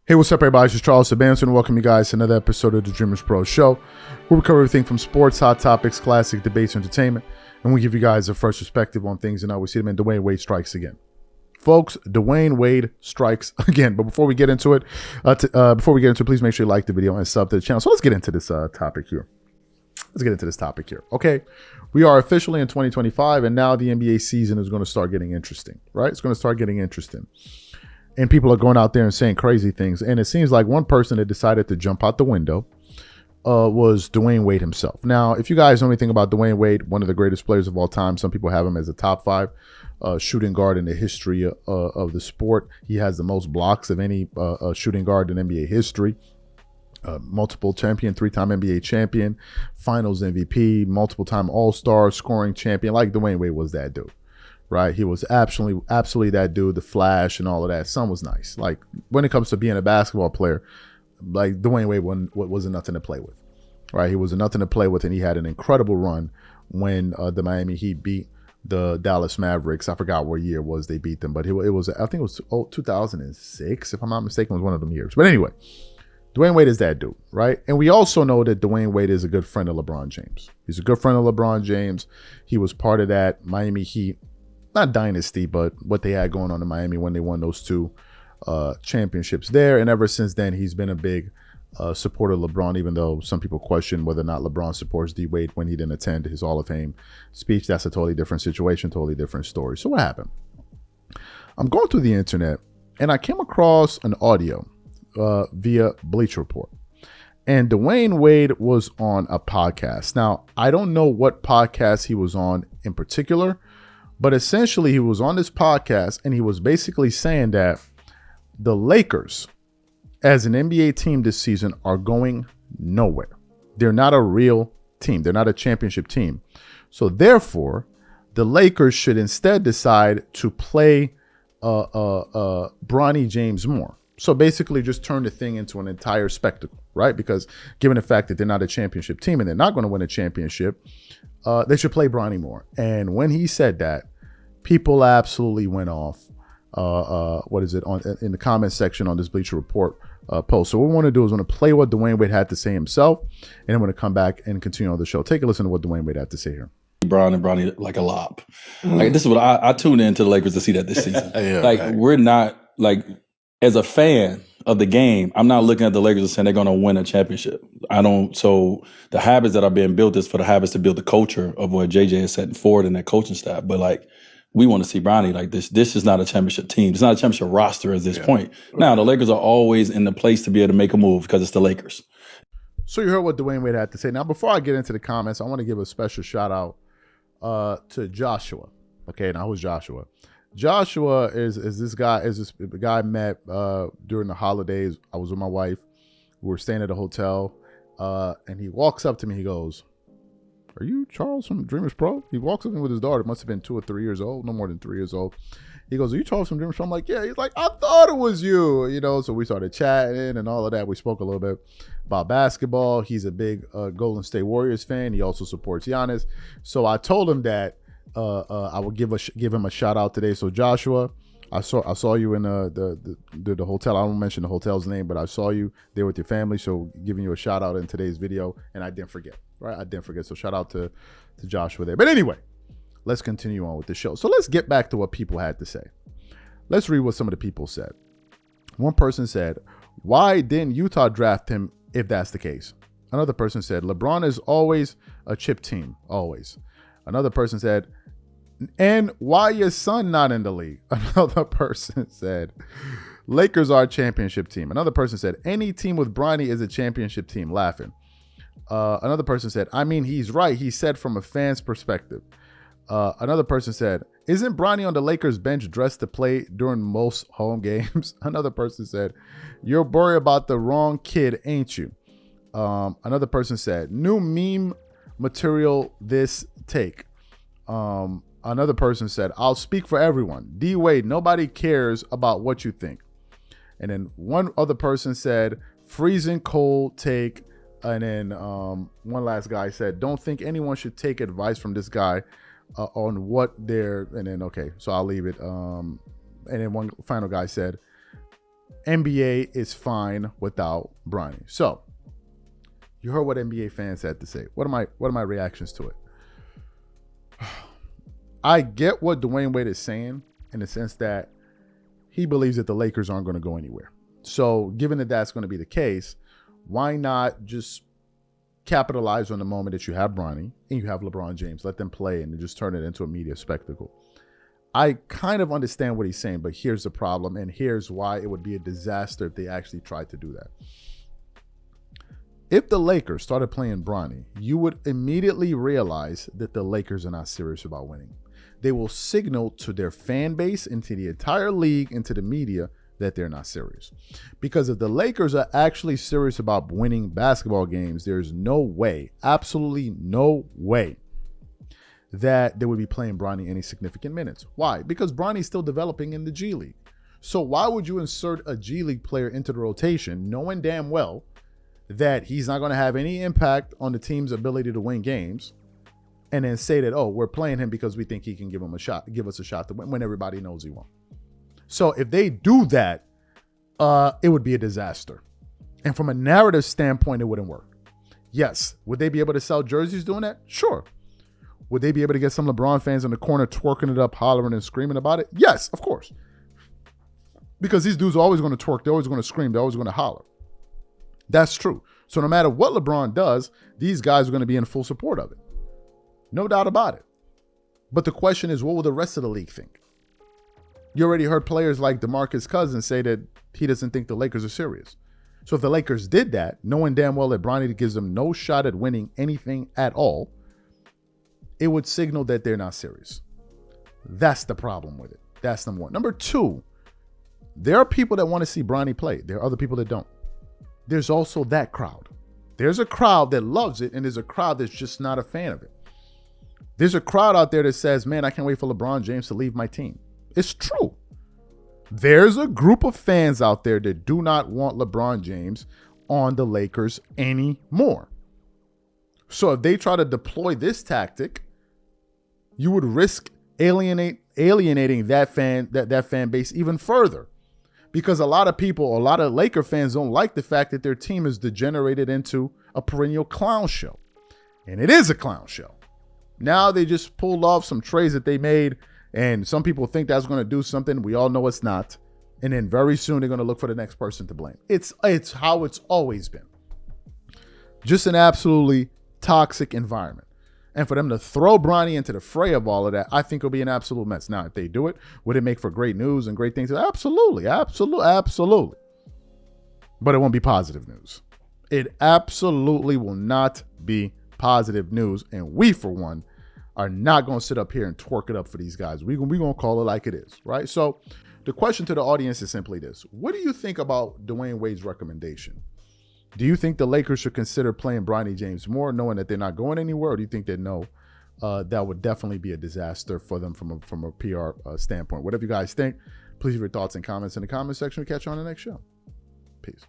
Hey, what's up, everybody? This is Charles Sebastian. Welcome you guys to another episode of the Dreamers Pro Show, where we cover everything from sports, hot topics, classic debates, entertainment, and we give you guys a fresh perspective on things and how we see them. And Dwayne Wade strikes again, folks. Dwayne Wade strikes again. But before we get into it, please make sure you like the video and sub to the channel. So let's get into this topic here. Okay, we are officially in 2025, and now the NBA season is going to start getting interesting, right? It's going to start getting interesting. And people are going out there and saying crazy things. And it seems like one person that decided to jump out the window was Dwayne Wade himself. Now, if you guys know anything about Dwayne Wade, one of the greatest players of all time, some people have him as a top 5 shooting guard in the history of the sport. He has the most blocks of any shooting guard in NBA history. Multiple champion, 3-time NBA champion, finals MVP, multiple time All-Star, scoring champion. Like Dwayne Wade was that dude. Right, he was absolutely that dude, the flash and all of that. Son was nice. Like when it comes to being a basketball player, like Dwayne Wade wasn't nothing to play with. Right, he was nothing to play with, and he had an incredible run when the Miami Heat beat the Dallas Mavericks. I forgot what year it was they beat them, but it was I think it was 2006, if I'm not mistaken, was one of them years. But anyway, Dwayne Wade is that dude, right? And we also know that Dwayne Wade is a good friend of LeBron James. He's a good friend of LeBron James. He was part of that Miami Heat, not dynasty, but what they had going on in Miami when they won those 2 championships there. And ever since then, he's been a big supporter of LeBron, even though some people question whether or not LeBron supports D Wade when he didn't attend his Hall of Fame speech. That's a totally different situation, totally different story. So what happened? I'm going through the internet, and I came across an audio via Bleacher Report. And Dwayne Wade was on a podcast. Now, I don't know what podcast he was on in particular, but essentially, he was on this podcast and he was basically saying that the Lakers, as an NBA team this season, are going nowhere. They're not a real team. They're not a championship team. So therefore, the Lakers should instead decide to play Bronny James more. So basically just turn the thing into an entire spectacle, right? Because given the fact that they're not a championship team and they're not going to win a championship, they should play Bronny more. And when he said that, people absolutely went off. In the comment section on this Bleacher Report post. So what we want to do is want to play what Dwayne Wade had to say himself, and I'm going to come back and continue on the show. Take a listen to what Dwayne Wade had to say here. Bronny like a lop. Like this is what I tuned into the Lakers to see that this season. We're not like, as a fan of the game, I'm not looking at the Lakers and saying they're going to win a championship. So the habits that are being built is for the habits to build the culture of what JJ is setting forward in that coaching staff. But like, we want to see Bronny like this. This is not a championship team. It's not a championship roster at this point. Now, the Lakers are always in the place to be able to make a move because it's the Lakers. So you heard what Dwayne Wade had to say. Now, before I get into the comments, I want to give a special shout out to Joshua. Okay, now who's Joshua? Joshua is this guy I met during the holidays. I was with my wife. We were staying at a hotel, and he walks up to me. He goes, "Are you Charles from Dreamers Pro?" He walks up to me with his daughter. Must have been 2 or 3 years old, no more than 3 years old. He goes, "Are you Charles from Dreamers Pro?" I'm like, "Yeah." He's like, "I thought it was you." So we started chatting and all of that. We spoke a little bit about basketball. He's a big Golden State Warriors fan. He also supports Giannis. So I told him that I would give him a shout out today. So Joshua, I saw you in the hotel. I don't mention the hotel's name, but I saw you there with your family. So giving you a shout out in today's video, and I didn't forget. Right, I didn't forget. So shout out to Joshua there. But anyway, let's continue on with the show. So let's get back to what people had to say. Let's read what some of the people said. One person said, "Why didn't Utah draft him if that's the case?" Another person said, "LeBron is always a chip team, always." Another person said, "And why your son not in the league?" Another person said, "Lakers are a championship team." Another person said, "Any team with Bronny is a championship team," laughing. Another person said, "I mean, he's right. He said from a fan's perspective." Another person said, "Isn't Bronny on the Lakers bench dressed to play during most home games?" Another person said, "You're worried about the wrong kid, ain't you?" Another person said, "New meme material this take." Another person said, "I'll speak for everyone. D Wade, nobody cares about what you think." And then one other person said, "Freezing cold take." And then one last guy said, "Don't think anyone should take advice from this guy on what they're," and then, okay, so I'll leave it. And then one final guy said, NBA is fine without Bronny. So you heard what NBA fans had to say. What are my reactions to it? I get what Dwayne Wade is saying in the sense that he believes that the Lakers aren't going to go anywhere. So given that that's going to be the case, why not just capitalize on the moment that you have Bronny and you have LeBron James, let them play and just turn it into a media spectacle. I kind of understand what he's saying, but here's the problem, and here's why it would be a disaster if they actually tried to do that. If the Lakers started playing Bronny, you would immediately realize that the Lakers are not serious about winning. They will signal to their fan base and to the entire league and to the media that they're not serious. Because if the Lakers are actually serious about winning basketball games, there's no way, absolutely no way, that they would be playing Bronny any significant minutes. Why? Because Bronny's still developing in the G League. So why would you insert a G League player into the rotation knowing damn well that he's not going to have any impact on the team's ability to win games, and then say that, oh, we're playing him because we think he can give us a shot to win when everybody knows he won't. So if they do that, it would be a disaster. And from a narrative standpoint, it wouldn't work. Yes. Would they be able to sell jerseys doing that? Sure. Would they be able to get some LeBron fans in the corner twerking it up, hollering and screaming about it? Yes, of course. Because these dudes are always going to twerk. They're always going to scream. They're always going to holler. That's true. So no matter what LeBron does, these guys are going to be in full support of it. No doubt about it. But the question is, what will the rest of the league think? You already heard players like DeMarcus Cousins say that he doesn't think the Lakers are serious. So if the Lakers did that, knowing damn well that Bronny gives them no shot at winning anything at all, it would signal that they're not serious. That's the problem with it. That's number one. Number two, there are people that want to see Bronny play. There are other people that don't. There's also that crowd. There's a crowd that loves it, and there's a crowd that's just not a fan of it. There's a crowd out there that says, man, I can't wait for LeBron James to leave my team. It's true. There's a group of fans out there that do not want LeBron James on the Lakers anymore. So if they try to deploy this tactic, you would risk alienating that fan base even further. Because a lot of Laker fans don't like the fact that their team is degenerated into a perennial clown show. And it is a clown show. Now they just pulled off some trades that they made, and some people think that's going to do something. We all know it's not. And then very soon they're going to look for the next person to blame. It's how it's always been. Just an absolutely toxic environment. And for them to throw Bronny into the fray of all of that, I think it'll be an absolute mess. Now, if they do it, would it make for great news and great things? Absolutely, absolutely. But it won't be positive news. It absolutely will not be positive news. And we, for one, are not going to sit up here and twerk it up for these guys. We're going to call it like it is, right? So the question to the audience is simply this. What do you think about Dwayne Wade's recommendation? Do you think the Lakers should consider playing Bronny James more, knowing that they're not going anywhere? Or do you think that no, that would definitely be a disaster for them from a PR standpoint? Whatever you guys think, please leave your thoughts and comments in the comment section. We'll catch you on the next show. Peace.